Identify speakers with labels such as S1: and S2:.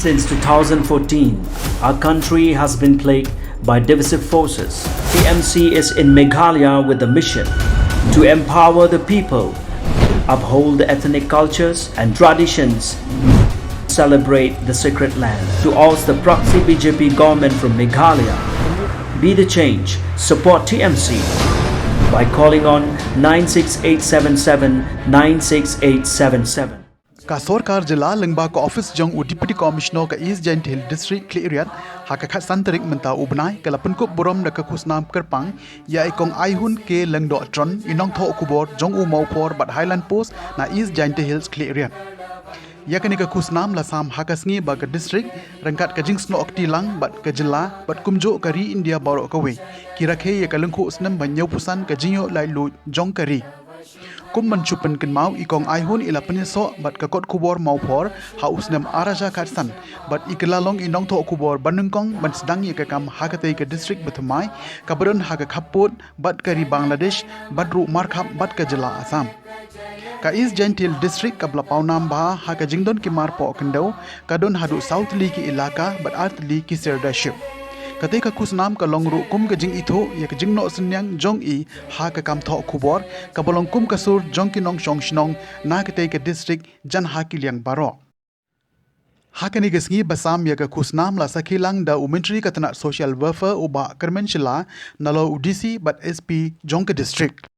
S1: Since 2014, our country has been plagued by divisive forces. TMC is in Meghalaya with the mission to empower the people, uphold the ethnic cultures and traditions, celebrate the sacred land. To oust the proxy BJP government from Meghalaya, be the change, support TMC by calling on 96877 96877.
S2: का सरकार जिला लंगबा का ऑफिस जंग उ deputy commissioner का ईस्ट जैंटिया हिल डिस्ट्रिक्ट क्लियरियत हाका खा संतरिक मंता उबनाय कलपन को बुरम नका खुसनाम करपांग या इकोंग आइहुन के लंगदो ट्रन इनोंग थो खुबोर जंग उ मौफोर बट हाईलैंड पोस्ट ना ईस्ट जैंटिया हिल्स क्लियरियत या कनिका खुसनाम लसाम हाका sngi ba ka district rangkat ka jingsno oktilang bat ka jila bat kumjo kari India baro kawe ki rakhe ya kalungkhu snam banyau pusan ka jinyo lai lu jong kari kum mencupen ken mau ikong aihun ila penyeso bat ka kot khubor mau por ha usnam araja katsan bat iklalong inong tho khubor banungkong ban sedang ya ka kam hakate ka district bathumai kabaron ha ka khapot bat kari Bangladesh bat ru markhap bat ka jila Assam ka East Jaiñtia Hills district kabla paunam ba ha ka jingdon ki mar po kendo kadon hadu south li ki ilaka bat art li ki serdaship kate ka khusnam ka longru kum ka jing itho ya ka jingno sunyang jong i ha ka kam tho khubor ka bolong kum ka sur jong ki nong chong shnong na kate ka district jan ha ki liang baro ha ka ni ga sngi basam ya ka khusnam la sakhilang da umentri ka tana social welfare uba kermenchila nalo udc bat sp jong ka district